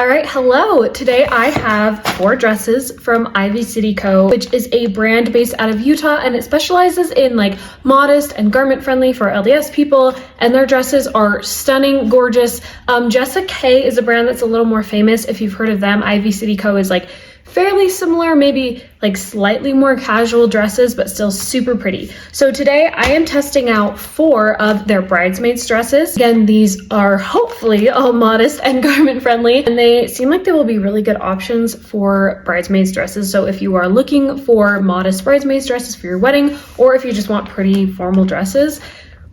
All right, hello. Today I have 4 dresses from Ivy City Co., which is a brand based out of Utah, and it specializes in like modest and garment friendly for LDS people, and their dresses are stunning, gorgeous. Jessica K is a brand that's a little more famous if you've heard of them. Ivy City Co. is like fairly similar, maybe like slightly more casual dresses, but still super pretty. So today I am testing out 4 of their bridesmaids dresses. Again, these are hopefully all modest and garment friendly, and they seem like they will be really good options for bridesmaids dresses. So if you are looking for modest bridesmaids dresses for your wedding, or if you just want pretty formal dresses,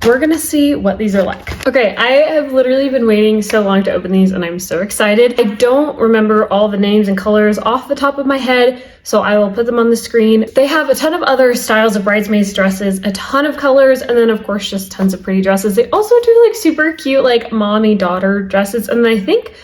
we're gonna see what these are like. Okay, I have literally been waiting so long to open these and I'm so excited. I don't remember all the names and colors off the top of my head, so I will put them on the screen. They have a ton of other styles of bridesmaids dresses, a ton of colors, and then of course just tons of pretty dresses. They also do like super cute like mommy-daughter dresses, and I think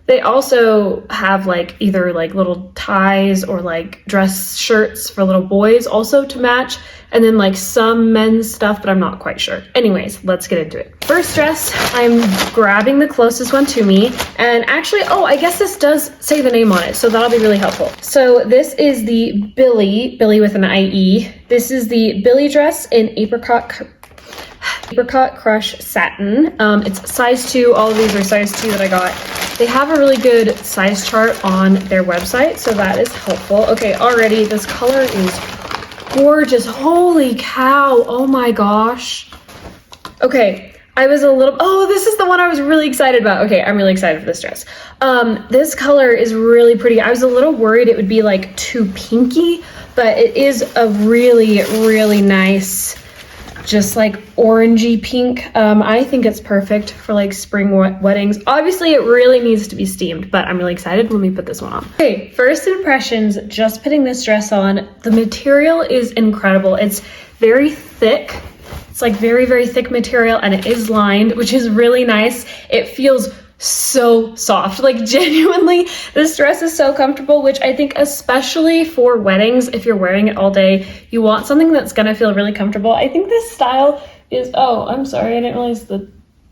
they also have like either like little ties or like dress shirts for little boys also to match, and then like some men's stuff, but I'm not quite sure. Anyways, let's get into it. First dress, I'm grabbing the closest one to me, and actually, oh, I guess this does say the name on it, so that'll be really helpful. So this is the Billy with an IE. This is the Billy dress in apricot crush satin. It's size 2. All of these are size 2 that I got. They have a really good size chart on their website, so that is helpful. Okay, already this color is gorgeous. Holy cow. Oh my gosh. Okay, I was a little, oh, this is the one I was really excited about. Okay, I'm really excited for this dress. This color is really pretty. I was a little worried it would be like too pinky, but it is a really, really nice, just like orangey pink. I think it's perfect for like spring weddings. Obviously it really needs to be steamed, but I'm really excited. Let me put this one on. Okay, first impressions, just putting this dress on. The material is incredible. It's very thick. It's like very, very thick material, and it is lined, which is really nice. It feels so soft, like genuinely this dress is so comfortable, which I think especially for weddings, if you're wearing it all day, you want something that's gonna feel really comfortable. I think this style is, oh, I'm sorry, I didn't realize that it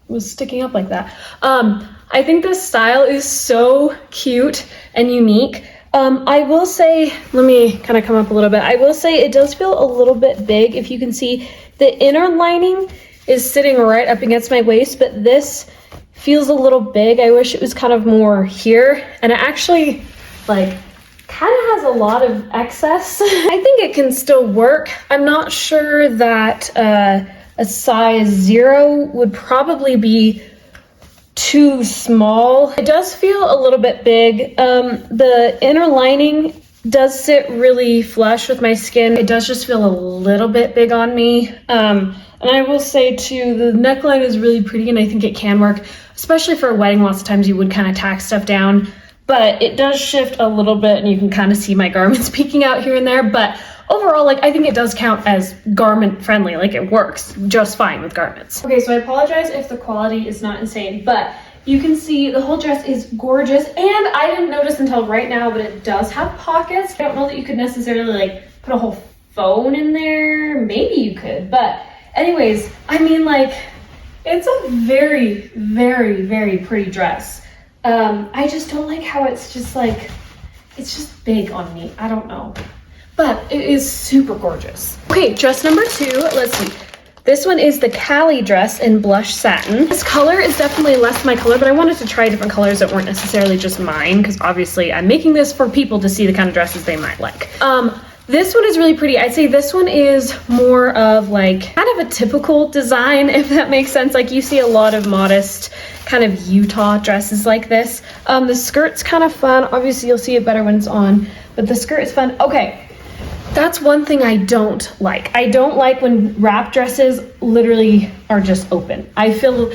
was sticking up like that. I think this style is so cute and unique. I will say, let me kind of come up a little bit. I will say it does feel a little bit big. If you can see, the inner lining is sitting right up against my waist, but this feels a little big. I wish it was kind of more here, and it actually like kind of has a lot of excess. I think it can still work. I'm not sure that a size 0 would probably be too small. It does feel a little bit big. The inner lining does sit really flush with my skin. It does just feel a little bit big on me. And I will say too, the neckline is really pretty, and I think it can work, especially for a wedding. Lots of times you would kind of tack stuff down, but it does shift a little bit, and you can kind of see my garments peeking out here and there. But overall, like, I think it does count as garment friendly. Like, it works just fine with garments. Okay, so I apologize if the quality is not insane, but you can see the whole dress is gorgeous, and I didn't notice until right now, but it does have pockets. I don't know that you could necessarily like put a whole phone in there. Maybe you could, but anyways, I mean, like, it's a very, very, very pretty dress. I just don't like how it's just like, it's just big on me. I don't know, but it is super gorgeous. Okay, dress number 2, let's see. This one is the Callie dress in blush satin. This color is definitely less my color, but I wanted to try different colors that weren't necessarily just mine, because obviously I'm making this for people to see the kind of dresses they might like. This one is really pretty. I'd say this one is more of like kind of a typical design, if that makes sense. Like, you see a lot of modest kind of Utah dresses like this. The skirt's kind of fun. Obviously you'll see it better when it's on, but the skirt is fun. Okay. That's one thing I don't like. I don't like when wrap dresses literally are just open. I feel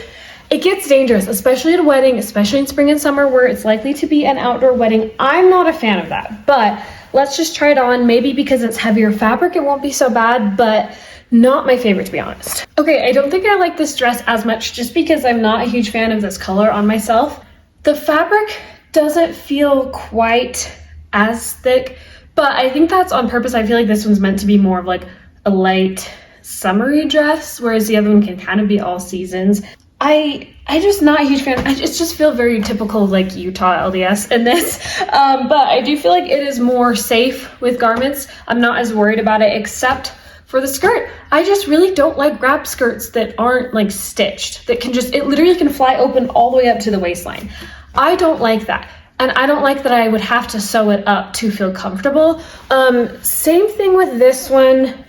it gets dangerous, especially at a wedding, especially in spring and summer where it's likely to be an outdoor wedding. I'm not a fan of that, but let's just try it on. Maybe because it's heavier fabric, it won't be so bad, but not my favorite, to be honest. Okay, I don't think I like this dress as much just because I'm not a huge fan of this color on myself. The fabric doesn't feel quite as thick, but I think that's on purpose. I feel like this one's meant to be more of like a light summery dress, whereas the other one can kind of be all seasons. I just not a huge fan. I just feel very typical like Utah LDS in this, but I do feel like it is more safe with garments. I'm not as worried about it, except for the skirt. I just really don't like grab skirts that aren't like stitched, that can just, it literally can fly open all the way up to the waistline. I don't like that. And I don't like that I would have to sew it up to feel comfortable. Same thing with this one.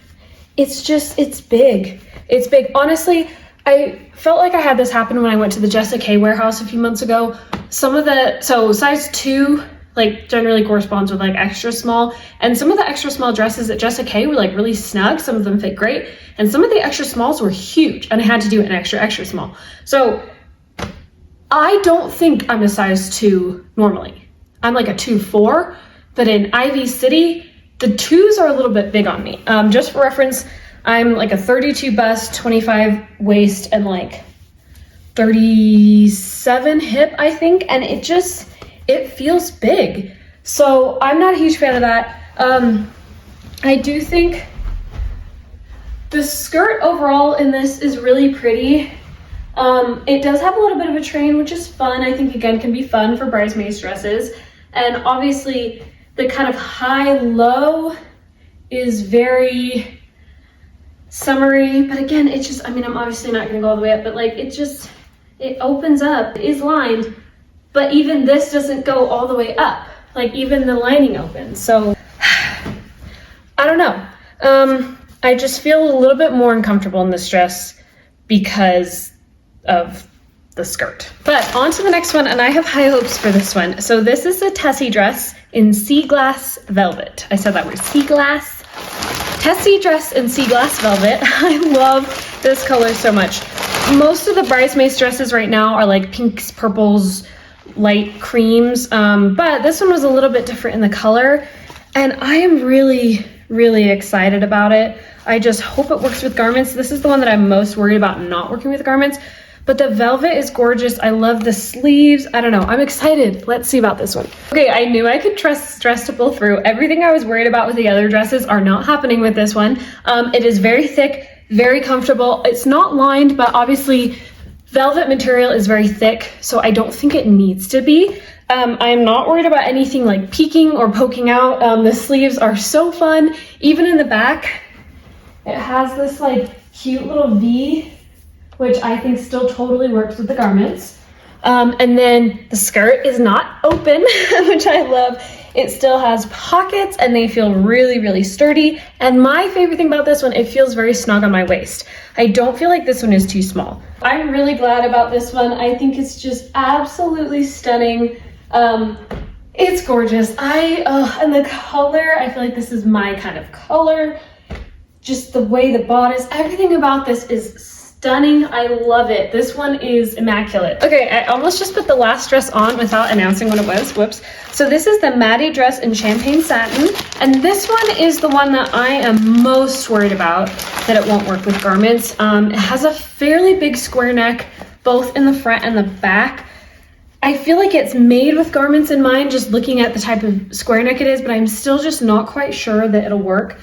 It's just, it's big. It's big. Honestly, I felt like I had this happen when I went to the Jessica K warehouse a few months ago. So size 2 like generally corresponds with like extra small, and some of the extra small dresses at Jessica K were like really snug. Some of them fit great, and some of the extra smalls were huge, and I had to do an extra small. So I don't think I'm a size 2 normally. I'm like a 2-4, but in Ivy City, the 2s are a little bit big on me. Just for reference, I'm like a 32 bust, 25 waist, and like 37 hip, I think. And it feels big. So I'm not a huge fan of that. I do think the skirt overall in this is really pretty. It does have a little bit of a train, which is fun. I think again can be fun for bridesmaids dresses. And obviously the kind of high-low is very summery, but again, it's just, I mean, I'm obviously not gonna go all the way up, but like it opens up, it is lined, but even this doesn't go all the way up. Like even the lining opens. So I don't know. I just feel a little bit more uncomfortable in this dress because of the skirt. But on to the next one, and I have high hopes for this one. So this is a Tessie dress in sea glass velvet. I said that word, sea glass. Tessie dress in sea glass velvet. I love this color so much. Most of the bridesmaids dresses right now are like pinks, purples, light creams, but this one was a little bit different in the color, and I am really, really excited about it. I just hope it works with garments. This is the one that I'm most worried about not working with garments, but the velvet is gorgeous. I love the sleeves. I don't know, I'm excited. Let's see about this one. Okay, I knew I could trust dress to pull through. Everything I was worried about with the other dresses are not happening with this one. It is very thick, very comfortable. It's not lined, but obviously velvet material is very thick, so I don't think it needs to be. I'm not worried about anything like peeking or poking out. The sleeves are so fun. Even in the back, it has this like cute little V, which I think still totally works with the garments. And then the skirt is not open, which I love. It still has pockets and they feel really, really sturdy. And my favorite thing about this one, it feels very snug on my waist. I don't feel like this one is too small. I'm really glad about this one. I think it's just absolutely stunning. It's gorgeous. And the color, I feel like this is my kind of color. Just the way the bodice, everything about this is stunning. I love it. This one is immaculate. Okay, I almost just put the last dress on without announcing what it was. Whoops. So this is the Maddie dress in champagne satin, and this one is the one that I am most worried about that it won't work with garments. It has a fairly big square neck, both in the front and the back. I feel like it's made with garments in mind, just looking at the type of square neck it is, but I'm still just not quite sure that it'll work.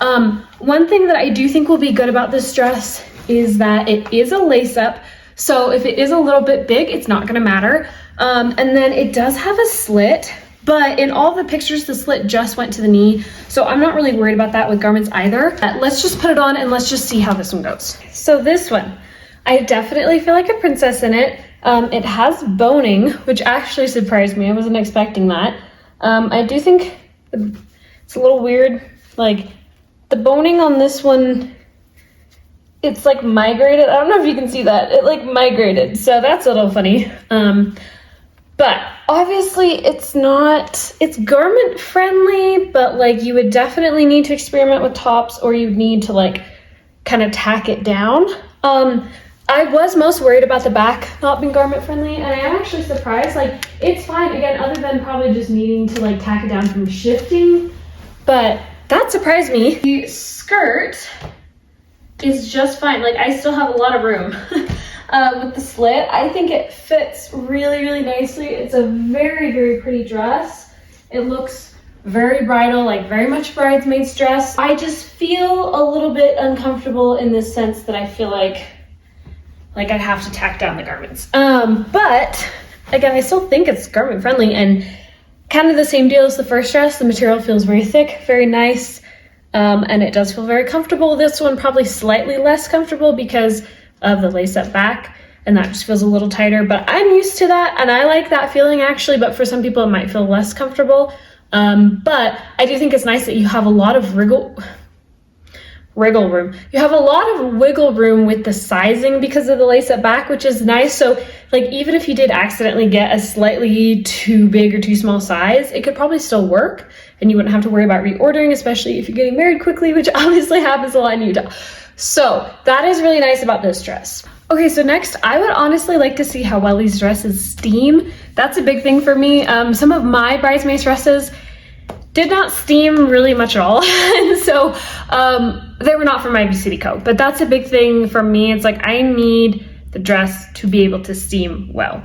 One thing that I do think will be good about this dress is that it is a lace up. So if it is a little bit big, it's not gonna matter. And then it does have a slit, but in all the pictures, the slit just went to the knee. So I'm not really worried about that with garments either. Let's just put it on and let's just see how this one goes. So this one, I definitely feel like a princess in it. It has boning, which actually surprised me. I wasn't expecting that. I do think it's a little weird. Like the boning on this one, it's like migrated. I don't know if you can see that. It like migrated. So that's a little funny. But obviously it's garment friendly, but like you would definitely need to experiment with tops, or you'd need to like kind of tack it down. I was most worried about the back not being garment friendly, and I am actually surprised. Like it's fine, again, other than probably just needing to like tack it down from shifting, but that surprised me. The skirt is just fine. Like I still have a lot of room with the slit. I think it fits really, really nicely. It's a very, very pretty dress. It looks very bridal, like very much bridesmaid's dress. I just feel a little bit uncomfortable in this sense that I feel like like I'd have to tack down the garments. But again, I still think it's garment friendly, and kind of the same deal as the first dress. The material feels very thick, very nice, and it does feel very comfortable. This one probably slightly less comfortable because of the lace up back, and that just feels a little tighter, but I'm used to that and I like that feeling actually, but for some people it might feel less comfortable. But I do think it's nice that you have a lot of wiggle room. You have a lot of wiggle room with the sizing because of the lace up back, which is nice. So like even if you did accidentally get a slightly too big or too small size, it could probably still work and you wouldn't have to worry about reordering, especially if you're getting married quickly, which obviously happens a lot in Utah. So that is really nice about this dress. Okay, so next I would honestly like to see how well these dresses steam. That's a big thing for me. Some of my bridesmaid dresses did not steam really much at all. And so they were not for my city coat, but that's a big thing for me. It's like I need the dress to be able to steam well.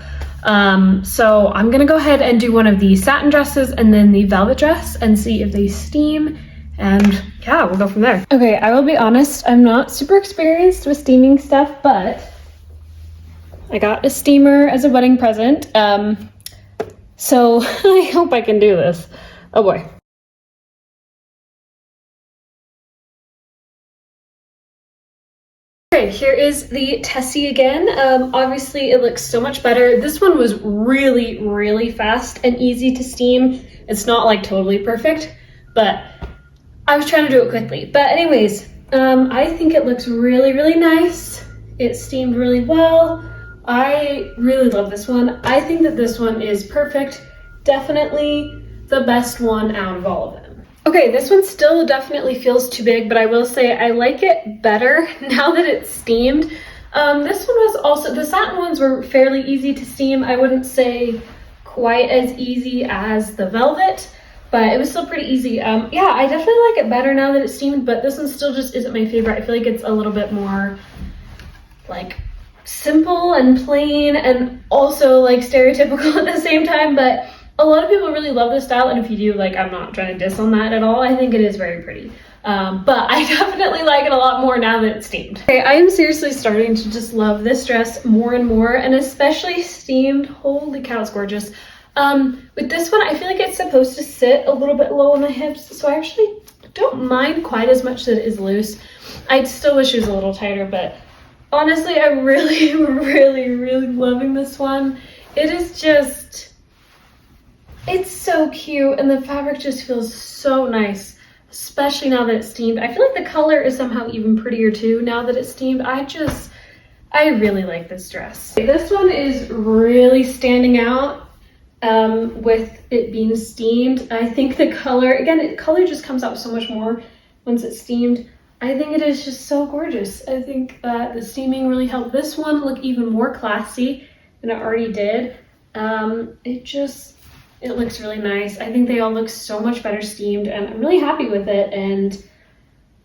So I'm gonna go ahead and do one of the satin dresses and then the velvet dress and see if they steam, and yeah, we'll go from there. Okay, I will be honest, I'm not super experienced with steaming stuff, but I got a steamer as a wedding present. So I hope I can do this. Oh boy. Okay, here is the Tessie again. Obviously it looks so much better. This one was really, really fast and easy to steam. It's not like totally perfect, but I was trying to do it quickly. But anyways, I think it looks really, really nice. It steamed really well. I really love this one. I think that this one is perfect. Definitely the best one out of all of them. Okay, this one still definitely feels too big, but I will say I like it better now that it's steamed. This one was also, the satin ones were fairly easy to steam. I wouldn't say quite as easy as the velvet, but it was still pretty easy. Yeah, I definitely like it better now that it's steamed, but this one still just isn't my favorite. I feel like it's a little bit more like simple and plain and also like stereotypical at the same time, but a lot of people really love this style, and if you do, like, I'm not trying to diss on that at all. I think it is very pretty. But I definitely like it a lot more now that it's steamed. Okay, I am seriously starting to just love this dress more and more, and especially steamed. Holy cow, it's gorgeous. With this one, I feel like it's supposed to sit a little bit low on the hips, so I actually don't mind quite as much that it is loose. I still wish it was a little tighter, but honestly, I'm really, really, really loving this one. It is just, it's so cute, and the fabric just feels so nice, especially now that it's steamed. I feel like the color is somehow even prettier too now that it's steamed. I really like this dress. This one is really standing out with it being steamed. I think the color, again, the color just comes out so much more once it's steamed. I think it is just so gorgeous. I think that the steaming really helped this one look even more classy than it already did. It looks really nice. I think they all look so much better steamed, and I'm really happy with it. And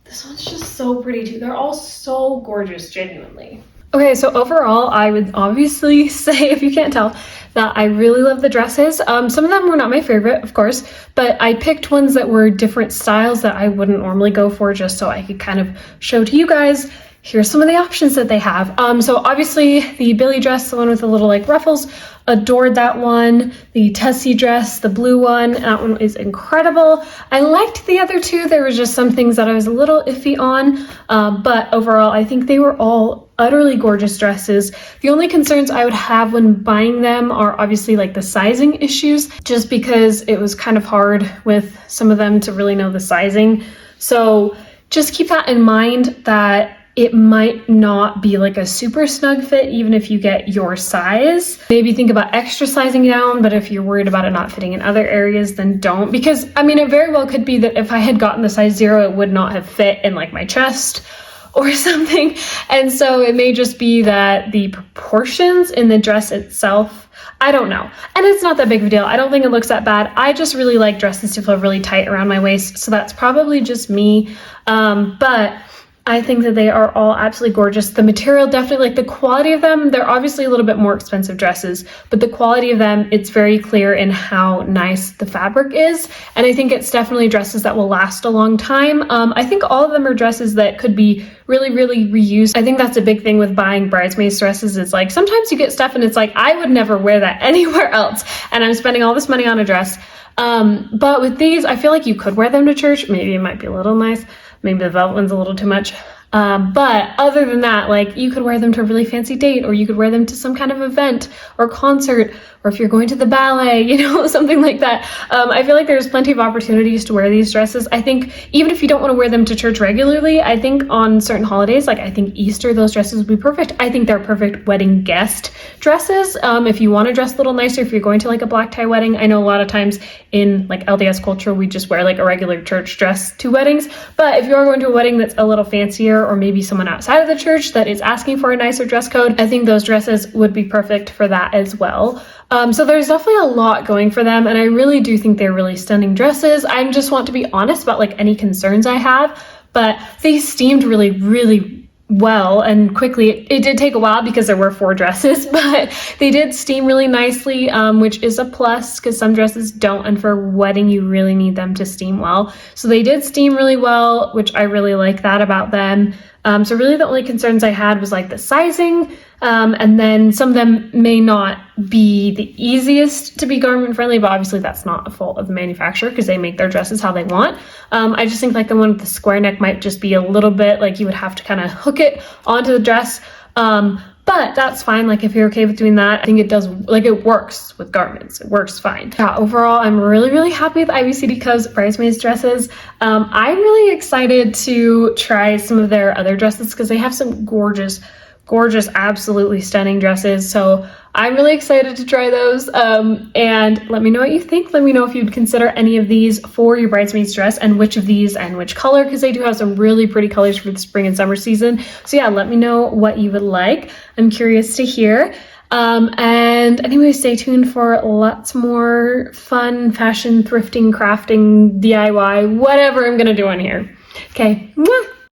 this one's just so pretty too. They're all so gorgeous, genuinely. Okay, so overall, I would obviously say, if you can't tell, that I really love the dresses. Some of them were not my favorite, of course, but I picked ones that were different styles that I wouldn't normally go for, just so I could kind of show to you guys, here's some of the options that they have. So obviously the Billy dress, the one with the little like ruffles, adored that one. The Tessie dress, the blue one, that one is incredible. I liked the other two. There was just some things that I was a little iffy on, but overall I think they were all utterly gorgeous dresses. The only concerns I would have when buying them are obviously like the sizing issues, just because it was kind of hard with some of them to really know the sizing. So just keep that in mind, that it might not be like a super snug fit even if you get your size. Maybe think about extra sizing down, but if you're worried about it not fitting in other areas, then don't. Because I mean, it very well could be that if I had gotten the size 0, it would not have fit in like my chest or something. And so it may just be that the proportions in the dress itself, I don't know. And it's not that big of a deal. I don't think it looks that bad. I just really like dresses to feel really tight around my waist. So that's probably just me. But I think that they are all absolutely gorgeous. The material, definitely, like the quality of them, they're obviously a little bit more expensive dresses, but the quality of them, it's very clear in how nice the fabric is. And I think it's definitely dresses that will last a long time. I think all of them are dresses that could be really, really reused. I think that's a big thing with buying bridesmaids dresses. It's like, sometimes you get stuff and it's like, I would never wear that anywhere else. And I'm spending all this money on a dress. But with these, I feel like you could wear them to church. Maybe it might be a little nice. Maybe the velvet one's a little too much. But other than that, like you could wear them to a really fancy date, or you could wear them to some kind of event or concert, or if you're going to the ballet, you know, something like that. I feel like there's plenty of opportunities to wear these dresses. I think even if you don't want to wear them to church regularly, I think on certain holidays, like I think Easter, those dresses would be perfect. I think they're perfect wedding guest dresses. If you want to dress a little nicer, if you're going to like a black tie wedding, I know a lot of times in like LDS culture, we just wear like a regular church dress to weddings. But if you're going to a wedding that's a little fancier, or maybe someone outside of the church that is asking for a nicer dress code, I think those dresses would be perfect for that as well. So there's definitely a lot going for them, and I really do think they're really stunning dresses. I just want to be honest about like any concerns I have, but they steamed really, really well and quickly. It did take a while because there were 4 dresses, but they did steam really nicely, which is a plus because some dresses don't, and for a wedding you really need them to steam well. So they did steam really well, which I really like that about them. So really the only concerns I had was like the sizing, and then some of them may not be the easiest to be garment friendly, but obviously that's not a fault of the manufacturer because they make their dresses how they want. I just think like the one with the square neck might just be a little bit like you would have to kind of hook it onto the dress. But that's fine. Like if you're okay with doing that, I think it does, like it works with garments. It works fine. Yeah, overall, I'm really, really happy with IBCD Co's bridesmaids dresses. I'm really excited to try some of their other dresses because they have some gorgeous, absolutely stunning dresses. So I'm really excited to try those. And let me know what you think. Let me know if you'd consider any of these for your bridesmaid's dress, and which of these and which color, because they do have some really pretty colors for the spring and summer season. So yeah, let me know what you would like. I'm curious to hear. And anyway, stay tuned for lots more fun fashion, thrifting, crafting, DIY, whatever I'm gonna do on here. Okay, mwah!